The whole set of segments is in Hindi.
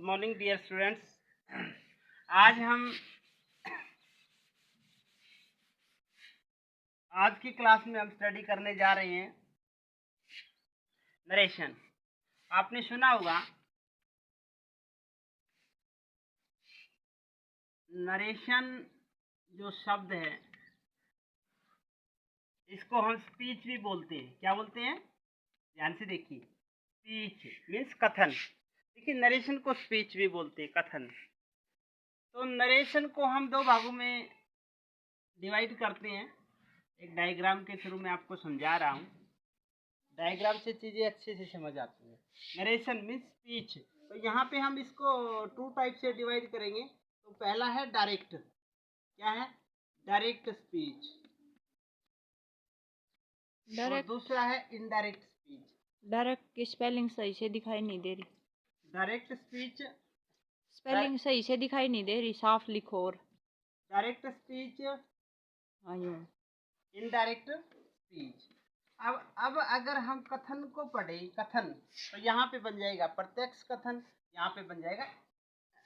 Morning dear students. आज की क्लास में हम स्टडी करने जा रहे हैं नरेशन। आपने सुना होगा नरेशन जो शब्द है इसको हम स्पीच भी बोलते हैं। क्या बोलते हैं? ध्यान से देखिए, स्पीच मीन्स कथन। देखिए, नरेशन को स्पीच भी बोलते हैं, कथन। तो नरेशन को हम दो भागों में डिवाइड करते हैं। एक डायग्राम के थ्रू मैं आपको समझा रहा हूँ। डायग्राम से चीज़ें अच्छे से समझ आती हैं। Narration means speech. तो यहाँ पे हम इसको टू टाइप से डिवाइड करेंगे। तो पहला है डायरेक्ट। क्या है? Direct speech. और दूसरा है इनडायरेक्ट स्पीच। डायरेक्ट की स्पेलिंग सही से दिखाई नहीं दे रही। डायरेक्ट स्पीच स्पेलिंग सही से दिखाई नहीं दे रही, साफ लिखो। और डायरेक्ट स्पीच, इनडायरेक्ट स्पीच। अब अगर हम कथन को पढ़े, कथन, तो यहाँ पे बन जाएगा प्रत्यक्ष कथन, यहाँ पे बन जाएगा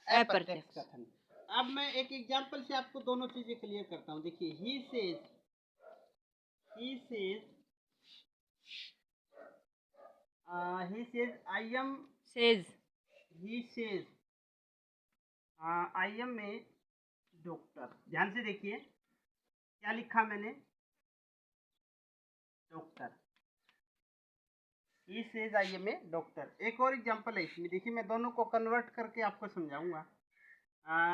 अप्रत्यक्ष कथन। अब मैं एक एग्जांपल से आपको दोनों चीजें क्लियर करता हूँ। देखिए, he says I am says he says I am a doctor. ध्यान से देखिए क्या लिखा मैंने, doctor. He says I am a doctor. एक और एग्जांपल है इसमें, देखिए मैं दोनों को कन्वर्ट करके आपको समझाऊंगा।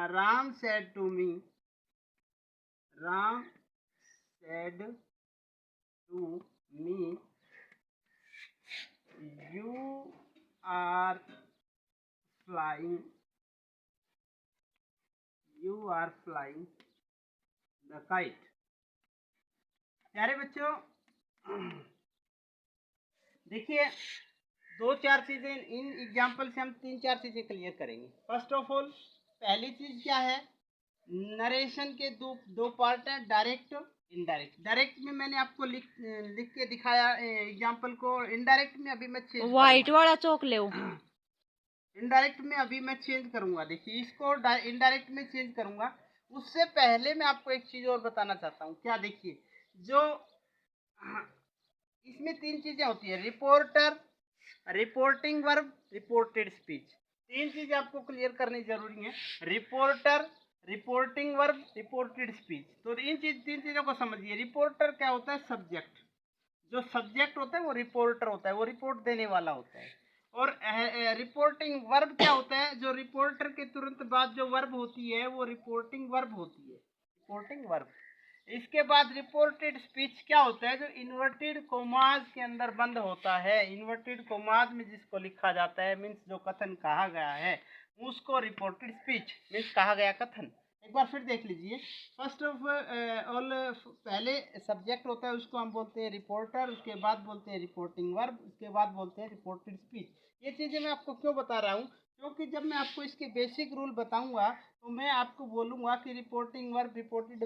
Ram said to me, Ram said to me, you are flying, you are flying the kite। प्यारे बच्चों, देखिए दो चार चीजें इन एग्जाम्पल से हम तीन चार चीजें क्लियर करेंगे। फर्स्ट ऑफ ऑल, पहली चीज क्या है, नरेशन के दो पार्ट है, डायरेक्ट इनडायरेक्ट। डायरेक्ट में मैंने आपको लिख के दिखाया एग्जाम्पल को। इनडायरेक्ट में अभी मैं चेंज व्हाइट वाला चौक ले। इनडायरेक्ट में अभी मैं चेंज करूंगा। देखिए, इसको इनडायरेक्ट में चेंज करूंगा। उससे पहले मैं आपको एक चीज और बताना चाहता हूँ। क्या? देखिए, जो इसमें तीन चीजें होती है, reporter, reporting verb, reported speech. तीन चीजें आपको क्लियर करनी जरूरी है, reporter, reporting verb, reported speech. तो तीन चीजों को समझिए। रिपोर्टर क्या होता है? सब्जेक्ट। जो सब्जेक्ट होता है वो रिपोर्टर होता है, वो रिपोर्ट देने वाला होता है। और रिपोर्टिंग वर्ब क्या होता है? जो रिपोर्टर के तुरंत बाद जो वर्ब होती है वो रिपोर्टिंग वर्ब होती है, रिपोर्टिंग वर्ब। इसके बाद रिपोर्टेड स्पीच क्या होता है? जो इन्वर्टेड कोमाज के अंदर बंद होता है। इन्वर्टेड कोमाज में जिसको लिखा जाता है, मीन्स जो कथन कहा गया है, उसको रिपोर्टेड स्पीच मीन्स कहा गया कथन। एक बार फिर देख लीजिए। फर्स्ट ऑफ ऑल, पहले सब्जेक्ट होता है, उसको हम बोलते हैं रिपोर्टर। उसके बाद बोलते हैं रिपोर्टिंग वर्ब। उसके बाद बोलते हैं रिपोर्टेड स्पीच। ये चीज़ें मैं आपको क्यों बता रहा हूँ? क्योंकि जब मैं आपको इसके बेसिक रूल बताऊंगा तो मैं आपको बोलूंगा कि रिपोर्टिंग वर्ब, रिपोर्टेड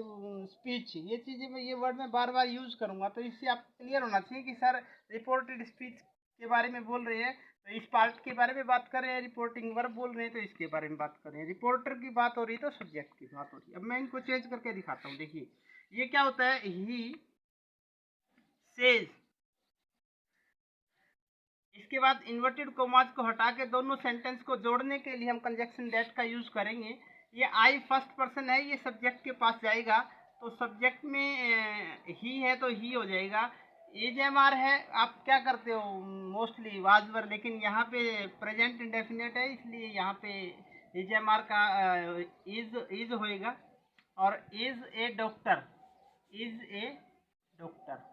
स्पीच, ये चीज़ें मैं, ये वर्ड मैं बार बार यूज करूंगा। तो इससे आपको क्लियर होना चाहिए कि सर रिपोर्टेड स्पीच के बारे में बोल रहे हैं तो इस पार्ट के बारे में बात कर रहे हैं, रिपोर्टिंग वर्ब बोल रहे हैं तो इसके बारे में बात कर रहे हैं, रिपोर्टर की बात हो रही है तो सब्जेक्ट की बात हो रही है। अब मैं इनको चेंज करके दिखाता हूँ। देखिए, ये क्या होता है, ही सेज। इसके बाद इन्वर्टेड कोमाज को हटा के दोनों सेंटेंस को जोड़ने के लिए हम कंजक्शन दैट का यूज करेंगे। ये आई फर्स्ट पर्सन है, ये सब्जेक्ट के पास जाएगा तो सब्जेक्ट में ही है तो ही हो जाएगा। इज एम आर है, आप क्या करते हो मोस्टली वाजवर, लेकिन यहाँ पे प्रेजेंट इंडेफिनेट है इसलिए यहाँ पे इज एम आर का इज होएगा। और is a doctor, is a doctor.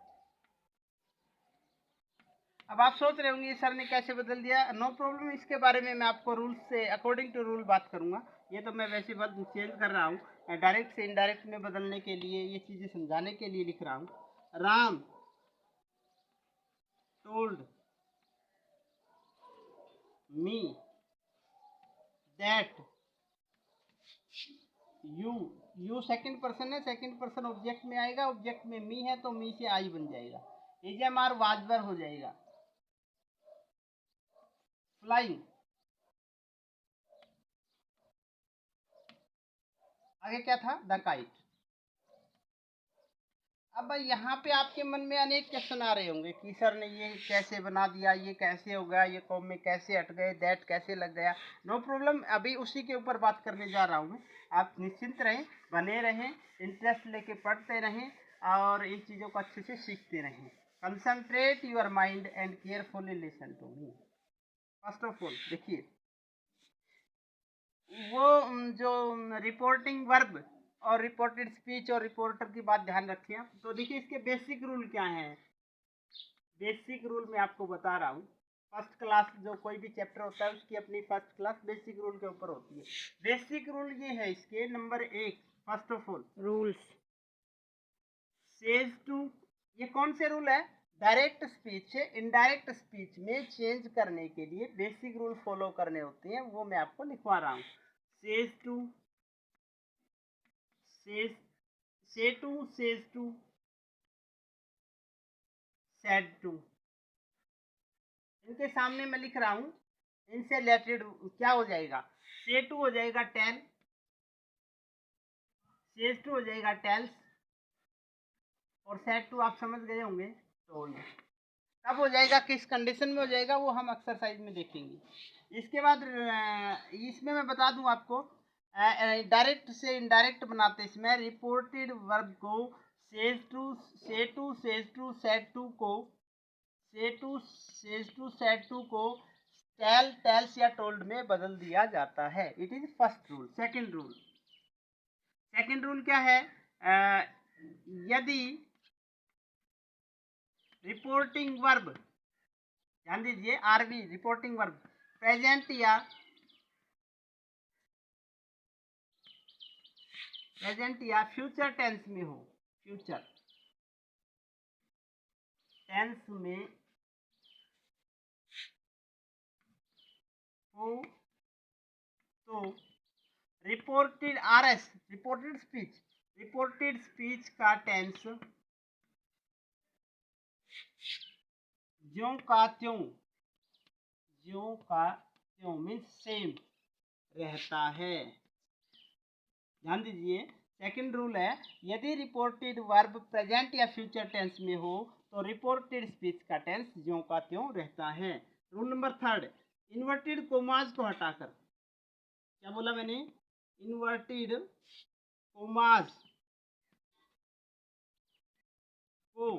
अब आप सोच रहे होंगे सर ने कैसे बदल दिया। नो प्रॉब्लम, इसके बारे में मैं आपको रूल से अकॉर्डिंग टू रूल बात करूंगा। ये तो मैं वैसे बस चेंज कर रहा हूँ, डायरेक्ट से इनडायरेक्ट में बदलने के लिए, ये चीज़ें समझाने के लिए लिख रहा हूँ। Ram told me that you, you second person है, सेकंड पर्सन ऑब्जेक्ट में आएगा, ऑब्जेक्ट में मी है तो मी से आई बन जाएगा, इज एम आर वाजवर हो जाएगा। फ्लाइंग, आगे क्या था, द काइट। अब भाई यहाँ पे आपके मन में अनेक क्वेश्चन आ रहे होंगे कि सर ने ये कैसे बना दिया, ये कैसे हो गया, ये कॉम में कैसे हट गए, दैट कैसे लग गया। नो प्रॉब्लम, अभी उसी के ऊपर बात करने जा रहा हूँ मैं। आप निश्चिंत रहें, बने रहें, इंटरेस्ट लेके पढ़ते रहें और इन चीज़ों को अच्छे से सीखते रहें। Concentrate your mind and carefully listen to me. First of all देखिए, वो जो रिपोर्टिंग वर्ब और रिपोर्टेड स्पीच और रिपोर्टर की बात ध्यान रखिए आप। तो देखिए इसके बेसिक रूल क्या हैं। बेसिक रूल मैं आपको बता रहा हूँ। फर्स्ट क्लास जो कोई भी चैप्टर होता है उसकी अपनी फर्स्ट क्लास बेसिक रूल के ऊपर होती है। बेसिक रूल ये है इसके, number 1, first of all rules says to. ये कौन से रूल है, डायरेक्ट स्पीच से इनडायरेक्ट स्पीच में चेंज करने के लिए बेसिक रूल फॉलो करने होते हैं, वो मैं आपको लिखवा रहा हूँ। Says to, says, say to, says to, said to. इनके सामने मैं लिख रहा हूं, इनसे रिलेटेड क्या हो जाएगा, से टू हो जाएगा टेल, सेज टू हो जाएगा टेल्स, और सेड टू आप समझ गए होंगे टोल्ड। कब हो जाएगा, किस कंडीशन में हो जाएगा, वो हम एक्सरसाइज में देखेंगे। इसके बाद इसमें मैं बता दूं आपको, डायरेक्ट से इनडायरेक्ट बनाते इसमें रिपोर्टेड वर्ब को says to, say to, says to, said to को, say to, says to, said to को टेल, टेल्स या टोल्ड में बदल दिया जाता है। It is first rule. Second rule, second rule क्या है, यदि रिपोर्टिंग वर्ब, ध्यान दीजिए, आरबी रिपोर्टिंग वर्ब प्रेजेंट या फ्यूचर टेंस में हो, फ्यूचर टेंस में हो तो reported, RS reported speech, reported speech का टेंस ज्यों का त्यों, ज्यों का त्यों मीन्स सेम रहता है। ध्यान दीजिए, सेकंड रूल है, यदि रिपोर्टेड वर्ब प्रेजेंट या फ्यूचर टेंस में हो तो रिपोर्टेड स्पीच का टेंस ज्यों का त्यों रहता है। Rule number third, inverted commas को हटाकर, क्या बोला मैंने, इन्वर्टेड कोमाज को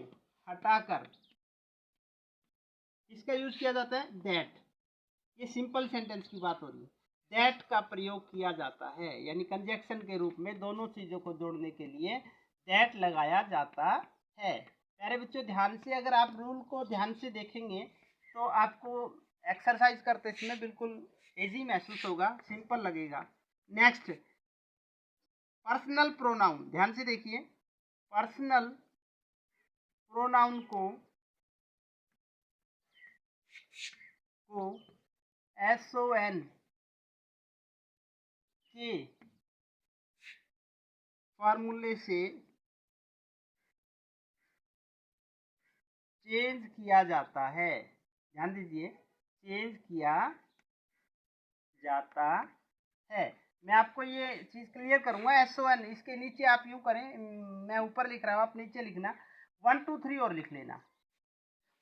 हटाकर इसका यूज किया जाता है दैट। ये सिंपल सेंटेंस की बात हो रही है, दैट का प्रयोग किया जाता है, यानी कंजक्शन के रूप में दोनों चीजों को जोड़ने के लिए दैट लगाया जाता है। प्यारे बच्चों ध्यान से अगर आप रूल को ध्यान से देखेंगे तो आपको एक्सरसाइज करते समय बिल्कुल इजी महसूस होगा, सिंपल लगेगा। नेक्स्ट, पर्सनल प्रोनाउन, ध्यान से देखिए, पर्सनल प्रोनाउन को SON के फॉर्मूले से चेंज किया जाता है। ध्यान दीजिए, चेंज किया जाता है। मैं आपको ये चीज क्लियर करूंगा। SON, इसके नीचे आप यूं करें, मैं ऊपर लिख रहा हूं, आप नीचे लिखना, 1 2 3 और लिख लेना,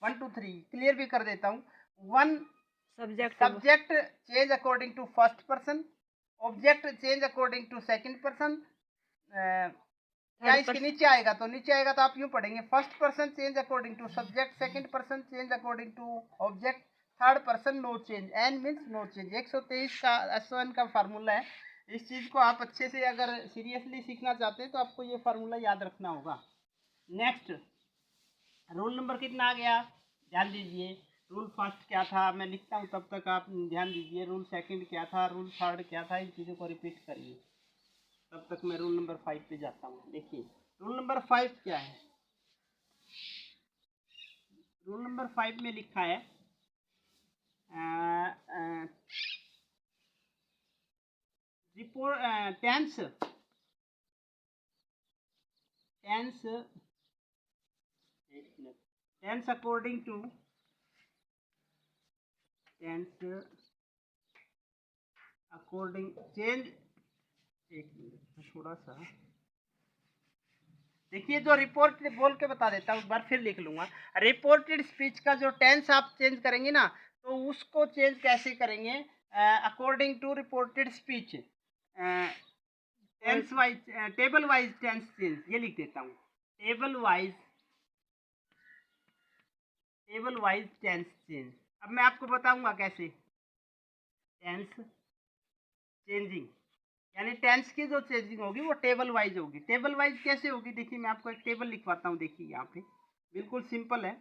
1 2 3 क्लियर भी कर देता हूँ। 1 subject change according to first person, object change according to second person, क्या इसके नीचे आएगा, तो नीचे आएगा तो आप यूं पढ़ेंगे, first person change according to subject, second person change according to object, third person no change, N means no change. 123 का SON का फार्मूला है। इस चीज को आप अच्छे से अगर सीरियसली सीखना चाहते हैं तो आपको ये फार्मूला याद रखना होगा। नेक्स्ट, रूल नंबर कितना आ गया, ध्यान दीजिए। रूल फर्स्ट क्या था, मैं लिखता हूँ तब तक आप ध्यान दीजिए। रूल सेकंड क्या था, रूल थर्ड क्या था, इन चीज़ों को रिपीट करिए, तब तक मैं रूल नंबर 5 पे जाता हूँ। देखिए रूल नंबर 5 क्या है, रूल नंबर 5 में लिखा है report tense, tense, tense according to, tense according change एक मिनट थोड़ा सा देखिए, जो रिपोर्ट बोल के बता देता हूँ, एक बार फिर लिख लूंगा। रिपोर्टेड स्पीच का जो टेंस आप चेंज करेंगे ना, तो उसको चेंज कैसे करेंगे? According to reported speech, tense wise, table wise tense change, ये लिख देता हूँ। Table wise tense change. अब मैं आपको बताऊंगा कैसे टेंस चेंजिंग, यानी टेंस की जो चेंजिंग होगी वो टेबल वाइज होगी। टेबल वाइज कैसे होगी? देखिए, मैं आपको एक टेबल लिखवाता हूँ। देखिए यहाँ पे बिल्कुल सिंपल है।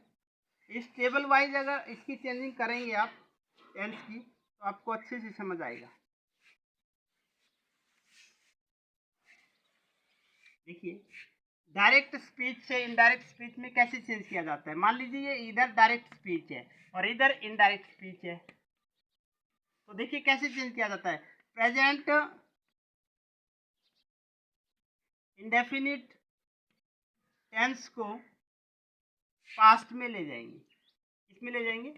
इस टेबल वाइज अगर इसकी चेंजिंग करेंगे आप टेंस की, तो आपको अच्छे से समझ आएगा। देखिए, डायरेक्ट स्पीच से इनडायरेक्ट स्पीच में कैसे चेंज किया जाता है। मान लीजिए ये इधर डायरेक्ट स्पीच है और इधर इनडायरेक्ट स्पीच है, तो देखिए कैसे चेंज किया जाता है। प्रेजेंट इंडेफिनिट टेंस को पास्ट में ले जाएंगे। किसमें ले जाएंगे?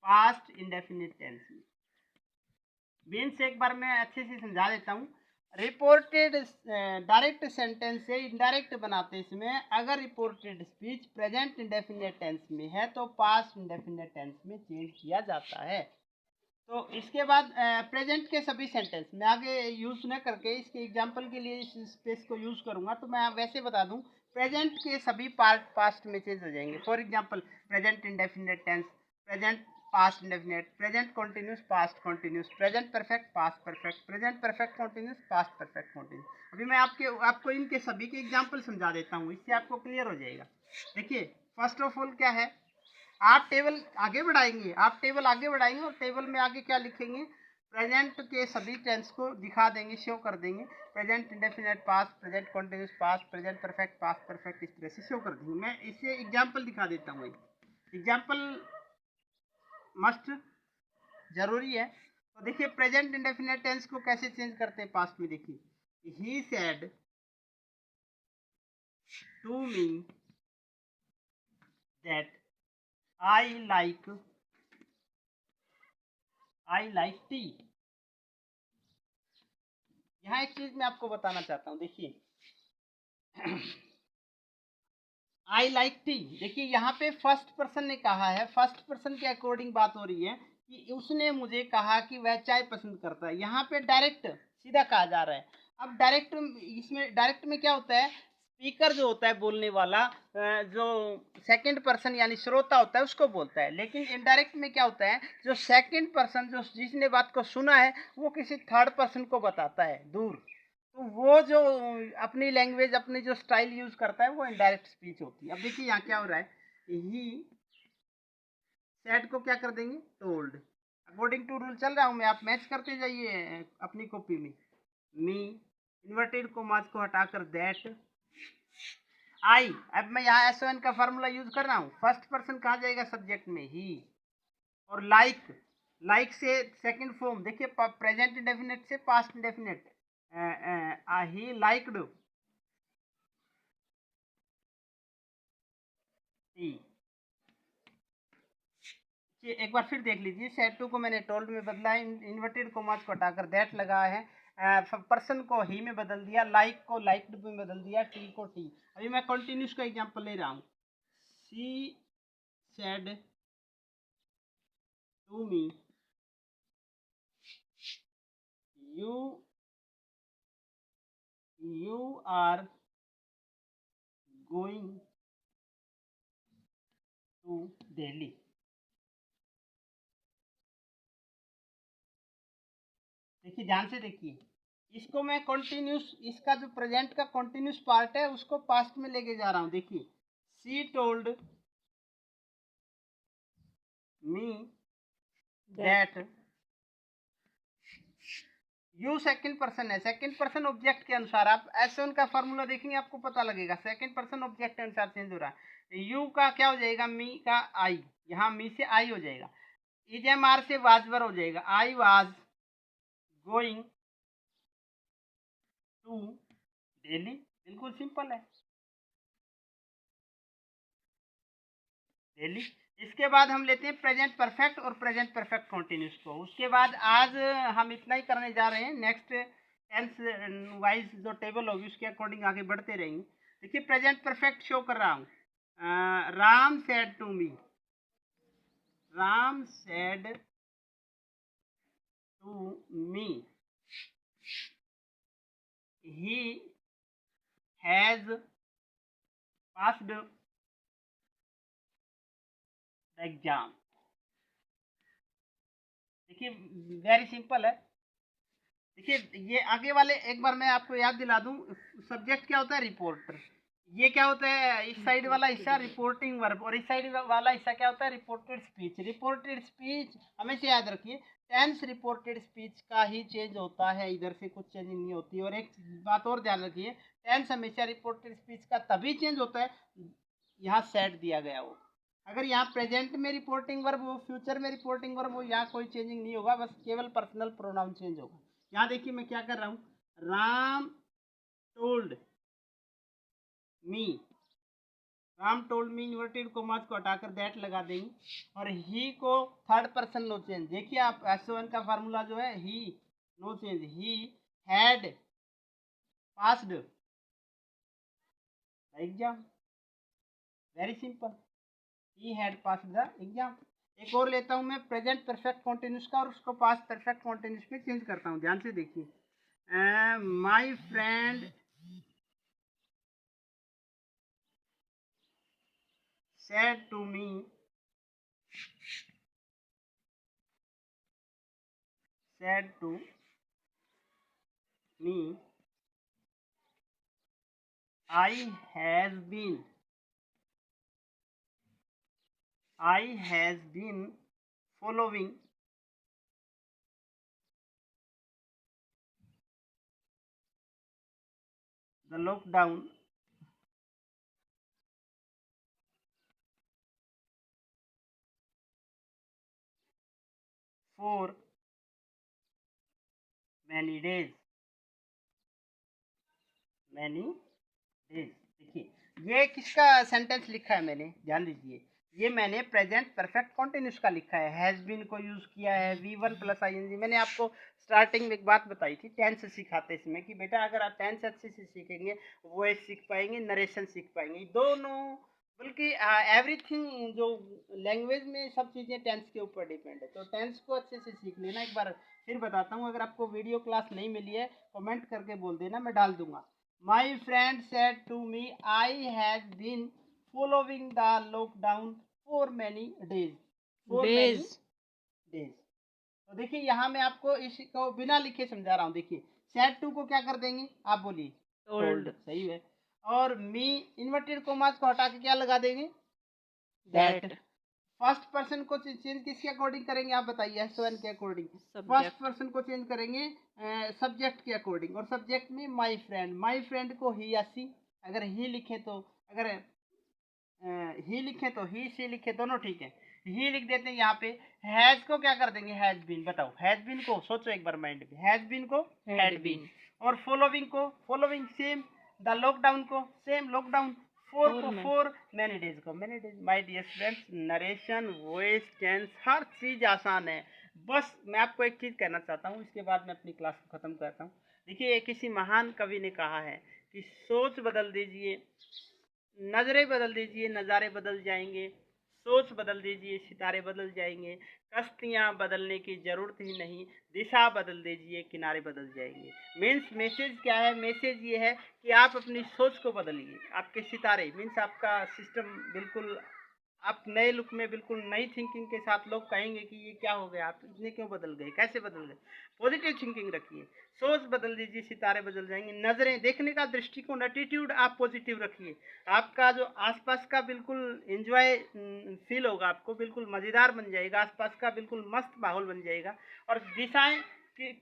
पास्ट इंडेफिनिट टेंस में। मीन्स एक बार मैं अच्छे से समझा देता हूँ। रिपोर्टेड डायरेक्ट सेंटेंस से इनडायरेक्ट बनाते इसमें, अगर reported speech present indefinite tense में है तो पास्ट इंडेफिनिट टेंस में चेंज किया जाता है। तो इसके बाद प्रेजेंट के सभी सेंटेंस मैं आगे यूज़ न करके इसके एग्जांपल के लिए इस स्पेस को यूज़ करूंगा, तो मैं वैसे बता दूं, प्रेजेंट के सभी पार्ट पास्ट में चेंज हो जाएंगे। For example, present indefinite tense, present past indefinite, present continuous past continuous, present perfect past perfect, present perfect continuous past perfect continuous. अभी मैं आपको इनके सभी के एग्जाम्पल समझा देता हूँ, इससे आपको क्लियर हो जाएगा। देखिए, फर्स्ट ऑफ ऑल क्या है, आप टेबल आगे बढ़ाएंगे, और टेबल में आगे क्या लिखेंगे? प्रेजेंट के सभी टेंस को दिखा देंगे, शो कर देंगे। Present indefinite past, present continuous past, present perfect past perfect, इस तरह से शो कर देंगे। मैं इससे एग्जांपल दिखा देता हूँ। एग्जांपल मस्ट जरूरी है। तो देखिए, प्रेजेंट इंडेफिनिट टेंस को कैसे चेंज करते हैं पास्ट में। देखिए, he said to me that I like tea. यहाँ एक चीज मैं आपको बताना चाहता हूँ। देखिए, आई लाइक टी, देखिए यहाँ पे फर्स्ट पर्सन ने कहा है, फर्स्ट पर्सन के अकॉर्डिंग बात हो रही है कि उसने मुझे कहा कि वह चाय पसंद करता है। यहाँ पे डायरेक्ट सीधा कहा जा रहा है। अब डायरेक्ट, इसमें डायरेक्ट में क्या होता है, स्पीकर जो होता है बोलने वाला, जो सेकंड पर्सन यानी श्रोता होता है उसको बोलता है। लेकिन इनडायरेक्ट में क्या होता है, जो सेकंड पर्सन, जो जिसने बात को सुना है, वो किसी थर्ड पर्सन को बताता है दूर। तो वो जो अपनी लैंग्वेज, अपनी जो स्टाइल यूज करता है, वो इनडायरेक्ट स्पीच होती है। अब देखिए यहाँ क्या हो रहा है, ही सेड को क्या कर देंगे, टोल्ड। अकॉर्डिंग टू रूल चल रहा हूँ मैं, आप मैच करते जाइए अपनी कॉपी में। मी, इन्वर्टेड कोमास को हटाकर दैट, आई। अब मैं यहाँ एस का फार्मूला यूज कर रहा हूँ। फर्स्ट पर्सन कहाँ जाएगा सब्जेक्ट में, ही। और लाइक से सेकंड फॉर्म, देखिए प्रेजेंट इंडेफिनिट से past indefinite, he liked T. एक बार फिर देख लीजिए, सेड टू को मैंने टोल्ड में बदला है, इन्वर्टेड कोमास को हटाकर दैट लगा है, पर्सन को ही में बदल दिया, लाइक को लाइक्ड में बदल दिया, टी को टी। अभी मैं कंटिन्यूस का एग्जांपल ले रहा हूँ। She said to me you you are going to Delhi. देखिए, ध्यान से देखिए, इसको मैं कंटिन्यूस, इसका जो प्रेजेंट का कंटिन्यूस पार्ट है उसको पास्ट में लेके जा रहा हूँ। देखिए, सी told me that, you second person है, सेकंड पर्सन ऑब्जेक्ट के अनुसार आप S1 का फॉर्मूला देखेंगे आपको पता लगेगा, सेकंड पर्सन ऑब्जेक्ट के अनुसार चेंज हो रहा है। यू का क्या हो जाएगा, मी का आई, यहाँ मी से आई हो जाएगा। इजएमआर से वाजवर हो जाएगा, I was going to Delhi. बिल्कुल सिंपल है, दिल्ली। इसके बाद हम लेते हैं प्रेजेंट परफेक्ट और प्रेजेंट परफेक्ट कॉन्टिन्यूस को। उसके बाद आज हम इतना ही करने जा रहे हैं। नेक्स्ट टेंस वाइज जो टेबल होगी उसके अकॉर्डिंग आगे बढ़ते रहेंगे। देखिए प्रेजेंट परफेक्ट शो कर रहा हूँ। Ram said to me, Ram said to me he has passed the exam. देखिए वेरी सिंपल है। देखिए ये आगे वाले एक बार मैं आपको याद दिला दूं, सब्जेक्ट क्या होता है, रिपोर्टर। ये क्या होता है, इस साइड वाला हिस्सा रिपोर्टिंग वर्ब और इस साइड वाला हिस्सा क्या होता है, रिपोर्टेड स्पीच। रिपोर्टेड स्पीच हमेशा याद रखिए, टेंस रिपोर्टेड स्पीच का ही चेंज होता है, इधर से कुछ चेंजिंग नहीं होती। और एक बात और ध्यान रखिए, टेंस हमेशा रिपोर्टेड स्पीच का तभी चेंज होता है यहाँ सेट दिया गया हो। अगर यहाँ प्रेजेंट में रिपोर्टिंग वर्ब हो, फ्यूचर में रिपोर्टिंग वर्ब हो, यहाँ कोई चेंजिंग नहीं होगा, बस केवल पर्सनल प्रोनाउन चेंज होगा। यहाँ देखिए मैं क्या कर रहा हूँ, Ram told me, Ram told me inverted commas को हटाकर दैट लगा देंगे और ही को थर्ड पर्सन नो चेंज। देखिए आप S1 का फार्मूला जो है, he no change, he had passed exam, very simple, he had passed the exam. एक और लेता हूँ मैं प्रेजेंट परफेक्ट कॉन्टिन्यूस का और उसको पास्ट परफेक्ट कॉन्टिन्यूस में चेंज करता हूँ। ध्यान से देखिए, my friend said to me, said to me, I has been following the lockdown for many days, many days। देखिए ये किसका सेंटेंस लिखा है मैंने, ध्यान दीजिए, ये मैंने प्रेजेंट परफेक्ट कॉन्टिन्यूस का लिखा है, हैज बीन को यूज किया है, V1 प्लस ING। मैंने आपको स्टार्टिंग में एक बात बताई थी टेंस सिखाते इसमें कि बेटा अगर आप टेंस अच्छे से सीखेंगे, वॉइस सीख पाएंगे, नरेशन सीख पाएंगे, दोनों, बल्कि एवरीथिंग जो लैंग्वेज में सब चीज़ें टेंस के ऊपर डिपेंड है। तो टेंस को अच्छे से सीख लेना। एक बार फिर बताता हूँ, अगर आपको वीडियो क्लास नहीं मिली है कमेंट करके बोल देना, मैं डाल दूंगा। My friend said to me, I had been following the lockdown for many days. For many days. तो देखिए यहाँ मैं आपको इसको बिना लिखे समझा रहा हूँ। देखिए said to को क्या कर देंगे, आप बोलिए, told, सही है। और मी इन्वर्टेड कोमास को हटा के क्या लगा देंगे, that, फर्स्ट पर्सन को चेंज किसके अकॉर्डिंग करेंगे, आप बताइए, S1 के अकॉर्डिंग। फर्स्ट पर्सन को चेंज करेंगे सब्जेक्ट के अकॉर्डिंग, और सब्जेक्ट में माई फ्रेंड, माई फ्रेंड को ही या सी, अगर ही लिखे तो, अगर ही लिखे तो ही, सी लिखे दोनों ठीक है, ही लिख देते हैं यहाँ पे। हैज को क्या कर देंगे, हैज बीन। बताओ हैज बीन को सोचो एक बार माइंड में, हैज बीन को हैड बीन, और फॉलोविंग को फॉलोविंग सेम, द लॉकडाउन को सेम लॉकडाउन, फोर को फोर, मैनी डेज को many days. My dear students, narration, voice, tense, हर चीज़ आसान है। बस मैं आपको एक चीज़ कहना चाहता हूँ, इसके बाद मैं अपनी क्लास को ख़त्म करता हूँ। देखिए किसी महान कवि ने कहा है कि सोच बदल दीजिए, नज़रें बदल दीजिए, नज़ारे बदल जाएंगे, सोच बदल दीजिए, सितारे बदल जाएंगे, कश्तियाँ बदलने की ज़रूरत ही नहीं, दिशा बदल दीजिए, किनारे बदल जाएंगे। मीन्स मैसेज क्या है, मैसेज ये है कि आप अपनी सोच को बदलिए, आपके सितारे मीन्स आपका सिस्टम बिल्कुल आप नए लुक में, बिल्कुल नई थिंकिंग के साथ, लोग कहेंगे कि ये क्या हो गया, आप इतने क्यों बदल गए, कैसे बदल गए। पॉजिटिव थिंकिंग रखिए, सोच बदल दीजिए, सितारे बदल जाएंगे। नज़रें देखने का दृष्टिकोण, एटीट्यूड आप पॉजिटिव रखिए, आपका जो आसपास का बिल्कुल एंजॉय फील होगा, आपको बिल्कुल मज़ेदार बन जाएगा, आसपास का बिल्कुल मस्त माहौल बन जाएगा। और दिशाएं कि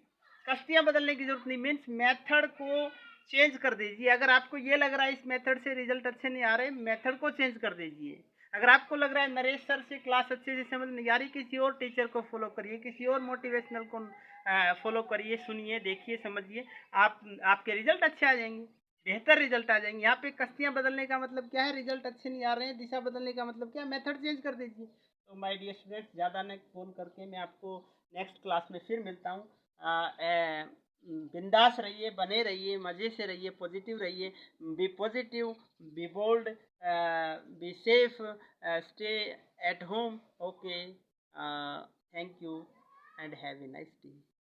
कश्तियाँ बदलने की जरूरत नहीं, मीन्स मेथड को चेंज कर दीजिए। अगर आपको ये लग रहा है इस मेथड से रिजल्ट अच्छे नहीं आ रहे, मेथड को चेंज कर दीजिए। अगर आपको लग रहा है नरेश सर से क्लास अच्छे से समझ नहीं आ रही, किसी और टीचर को फॉलो करिए, किसी और मोटिवेशनल को फॉलो करिए, सुनिए, देखिए, समझिए, आपके रिजल्ट अच्छे आ जाएंगे, बेहतर रिजल्ट आ जाएंगे। यहाँ पे कश्तियाँ बदलने का मतलब क्या है, रिजल्ट अच्छे नहीं आ रहे हैं, दिशा बदलने का मतलब क्या है, मेथड चेंज कर दीजिए। तो माय डियर स्टूडेंट्स, ज़्यादा न बोल करके मैं आपको नेक्स्ट क्लास में फिर मिलता हूँ। बिंदास रहिए, बने रहिए, मज़े से रहिए, पॉजिटिव रहिए, be positive, be bold, be safe, stay at home. Okay, thank you and have a nice day.